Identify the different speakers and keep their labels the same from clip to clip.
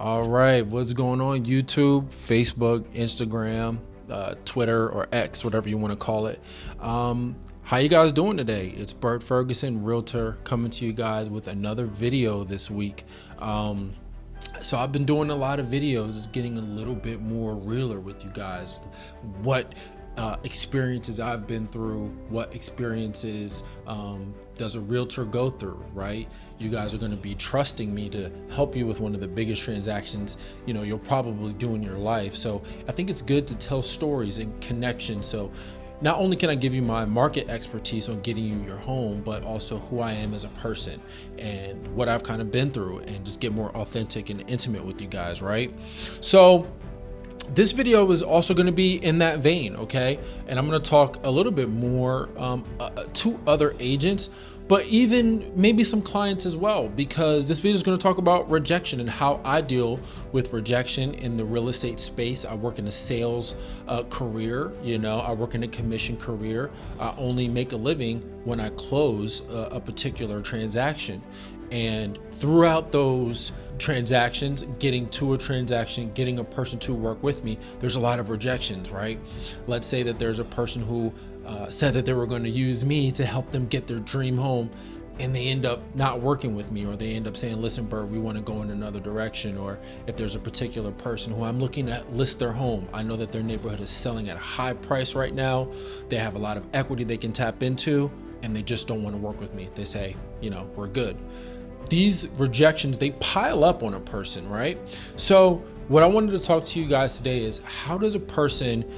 Speaker 1: All right, what's going on YouTube, Facebook, Instagram, Twitter, or X, whatever you want to call it. How you guys doing today? It's Bert Ferguson, Realtor, coming to you guys with another video this week. So I've been doing a lot of videos. It's getting a little bit more realer with you guys. What experiences I've been through, what experiences does a realtor go through, right? You guys are going to be trusting me to help you with one of the biggest transactions you'll probably do in your life. So I think it's good to tell stories and connections. So not only can I give you my market expertise on getting you your home, but also who I am as a person and what I've kind of been through, and just get more authentic and intimate with you guys, right? So this video is also going to be in that vein, okay? And I'm going to talk a little bit more to other agents, but even maybe some clients as well, because this video is going to talk about rejection and how I deal with rejection in the real estate space. I work in a sales career, I work in a commission career. I only make a living when I close a particular transaction. And throughout those transactions, getting to a transaction, getting a person to work with me, there's a lot of rejections, right? Let's say that there's a person who said that they were going to use me to help them get their dream home, and they end up not working with me, or they end up saying, listen, Bert, we want to go in another direction. Or if there's a particular person who I'm looking at list their home, I know that their neighborhood is selling at a high price right now, they have a lot of equity they can tap into, and they just don't want to work with me. They say, we're good. These rejections, they pile up on a person, right? So what I wanted to talk to you guys today is, how does a person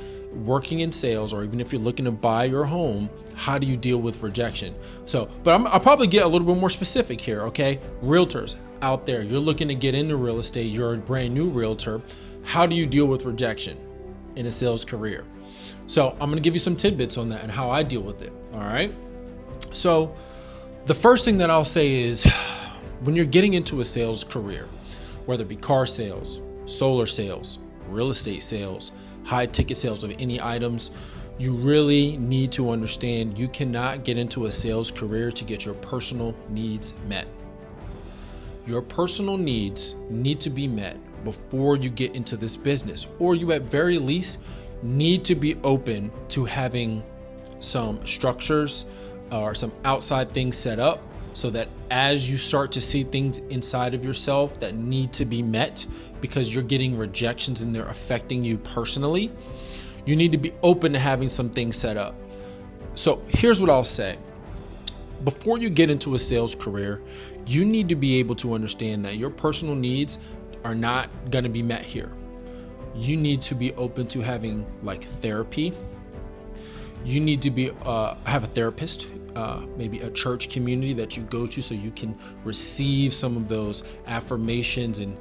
Speaker 1: working in sales, or even if you're looking to buy your home, how do you deal with rejection? So, but I'll probably get a little bit more specific here, okay? Realtors out there, you're looking to get into real estate, you're a brand new realtor. How do you deal with rejection in a sales career? So I'm gonna give you some tidbits on that and how I deal with it, all right? So the first thing that I'll say is, when you're getting into a sales career, whether it be car sales, solar sales, real estate sales, high ticket sales of any items, you really need to understand you cannot get into a sales career to get your personal needs met. Your personal needs need to be met before you get into this business, or you at very least need to be open to having some structures or some outside things set up, so that as you start to see things inside of yourself that need to be met because you're getting rejections and they're affecting you personally, you need to be open to having some things set up. So here's what I'll say. Before you get into a sales career, you need to be able to understand that your personal needs are not going to be met here. You need to be open to having like therapy. You need to be have a therapist, maybe a church community that you go to, so you can receive some of those affirmations and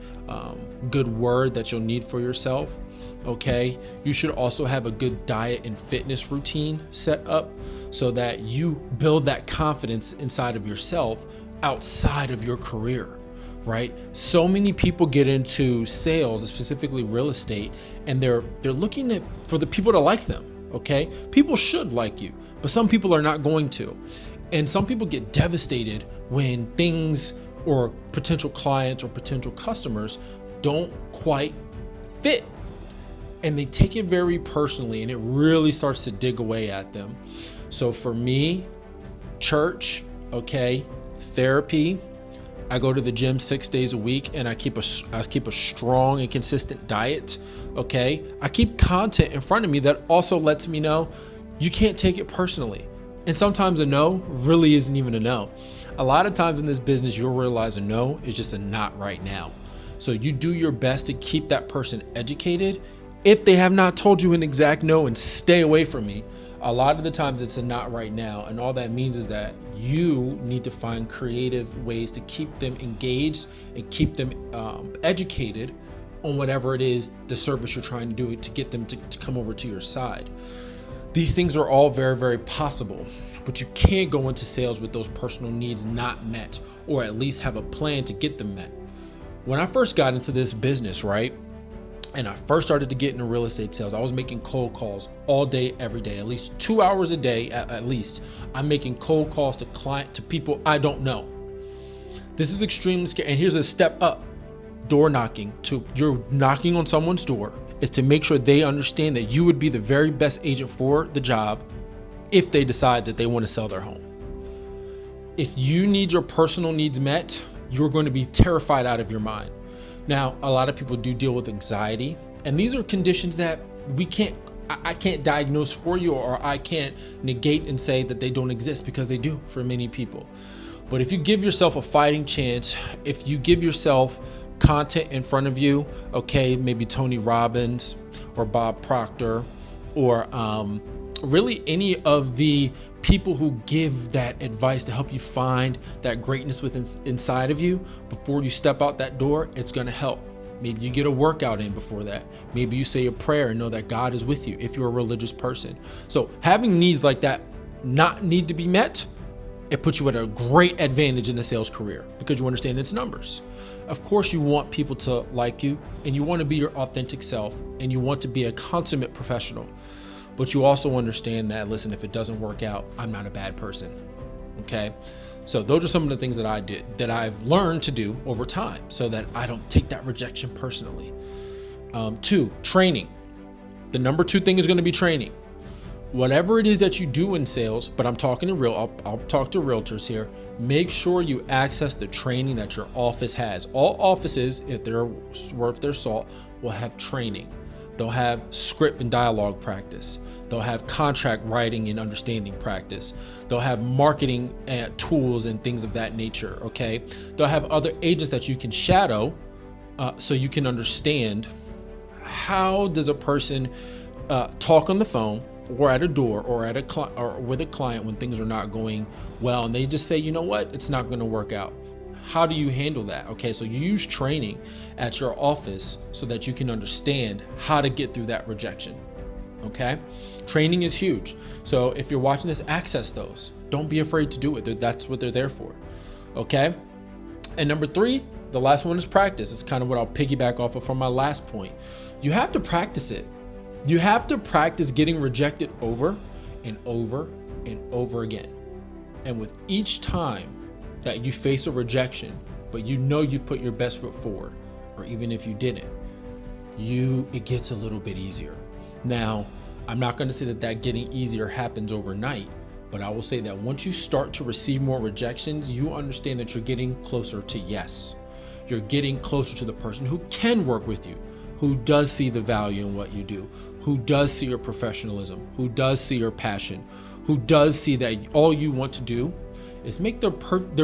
Speaker 1: good word that you'll need for yourself. Okay, you should also have a good diet and fitness routine set up, so that you build that confidence inside of yourself outside of your career, right? So many people get into sales, specifically real estate, and they're looking for the people to like them. Okay, people should like you, but some people are not going to. And some people get devastated when things or potential clients or potential customers don't quite fit. And they take it very personally, and it really starts to dig away at them. So for me, church, okay, therapy, I go to the gym 6 days a week, and I keep a strong and consistent diet. Okay, I keep content in front of me that also lets me know you can't take it personally. And sometimes a no really isn't even a no. A lot of times in this business, you'll realize a no is just a not right now. So you do your best to keep that person educated. If they have not told you an exact no and stay away from me, a lot of the times it's a not right now. And all that means is that you need to find creative ways to keep them engaged and keep them educated on whatever it is, the service you're trying to do to get them to come over to your side. These things are all very, very possible, but you can't go into sales with those personal needs not met, or at least have a plan to get them met. When I first got into this business, right, and I first started to get into real estate sales, I was making cold calls all day, every day, at least 2 hours a day, at least. I'm making cold calls to people I don't know. This is extremely scary. And here's a step up. door knocking, you're knocking on someone's door, is to make sure they understand that you would be the very best agent for the job if they decide that they want to sell their home. If you need your personal needs met, you're going to be terrified out of your mind. Now, a lot of people do deal with anxiety, and these are conditions that I can't diagnose for you, or I can't negate and say that they don't exist, because they do for many people. But if you give yourself a fighting chance, if you give yourself content in front of you, okay, maybe Tony Robbins or Bob Proctor, or really any of the people who give that advice to help you find that greatness within inside of you before you step out that door, it's going to help. Maybe you get a workout in before that. Maybe you say a prayer and know that God is with you if you're a religious person. So having needs like that not need to be met, it puts you at a great advantage in the sales career, because you understand its numbers. Of course, you want people to like you, and you want to be your authentic self, and you want to be a consummate professional. But you also understand that, listen, if it doesn't work out, I'm not a bad person. Okay? So those are some of the things that I've learned to do over time, so that I don't take that rejection personally. 2, training. The number 2 thing is going to be training. Whatever it is that you do in sales, but I'm talking to I'll talk to realtors here. Make sure you access the training that your office has. All offices, if they're worth their salt, will have training. They'll have script and dialogue practice. They'll have contract writing and understanding practice. They'll have marketing tools and things of that nature, okay? They'll have other agents that you can shadow, so you can understand how does a person talk on the phone, or at a door, or or with a client when things are not going well, and they just say, you know what, it's not going to work out. How do you handle that? Okay, so you use training at your office so that you can understand how to get through that rejection. Okay, training is huge. So if you're watching this, access those. Don't be afraid to do it. That's what they're there for. Okay, and number 3, the last one is practice. It's kind of what I'll piggyback off of from my last point. You have to practice it. You have to practice getting rejected over and over and over again. And with each time that you face a rejection, but you know you've put your best foot forward, or even if you didn't, it gets a little bit easier. Now, I'm not going to say that getting easier happens overnight, but I will say that once you start to receive more rejections, you understand that you're getting closer to yes. You're getting closer to the person who can work with you, who does see the value in what you do, who does see your professionalism, who does see your passion, who does see that all you want to do is make the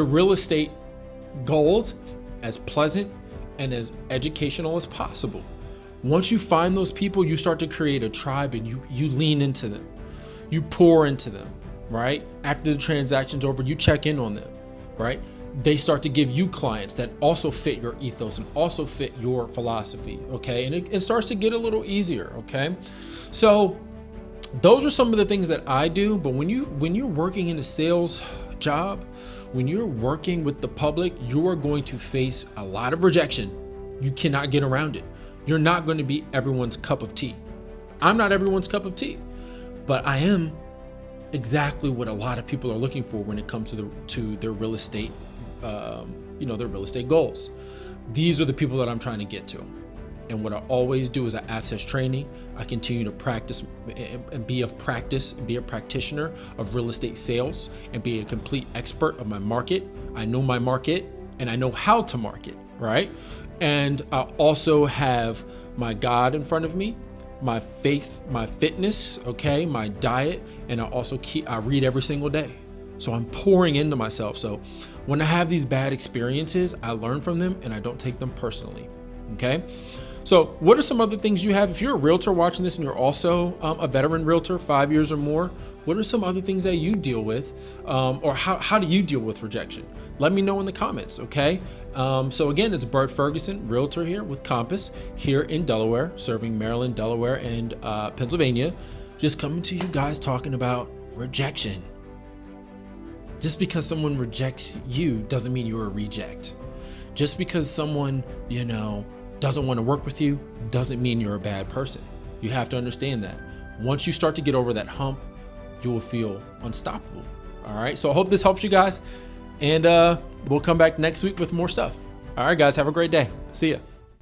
Speaker 1: real estate goals as pleasant and as educational as possible. Once you find those people, you start to create a tribe, and you lean into them. You pour into them, right? After the transaction's over, you check in on them, right? They start to give you clients that also fit your ethos and also fit your philosophy, okay? And it starts to get a little easier, okay? So those are some of the things that I do. But when you're working in a sales job, when you're working with the public, you are going to face a lot of rejection. You cannot get around it. You're not going to be everyone's cup of tea. I'm not everyone's cup of tea, but I am exactly what a lot of people are looking for when it comes to their real estate, their real estate goals. These are the people that I'm trying to get to. And what I always do is I access training. I continue to practice and be a practitioner of real estate sales and be a complete expert of my market. I know my market and I know how to market, right? And I also have my God in front of me, my faith, my fitness, okay, my diet, and I read every single day. So I'm pouring into myself. So when I have these bad experiences, I learn from them and I don't take them personally, okay? So what are some other things you have? If you're a realtor watching this and you're also a veteran realtor, 5 years or more, what are some other things that you deal with? Or how do you deal with rejection? Let me know in the comments, okay? So again, it's Bert Ferguson, realtor here with Compass here in Delaware, serving Maryland, Delaware, and Pennsylvania. Just coming to you guys talking about rejection. Just because someone rejects you doesn't mean you're a reject. Just because someone, doesn't want to work with you doesn't mean you're a bad person. You have to understand that. Once you start to get over that hump, you will feel unstoppable. All right. So I hope this helps you guys. And we'll come back next week with more stuff. All right, guys. Have a great day. See ya.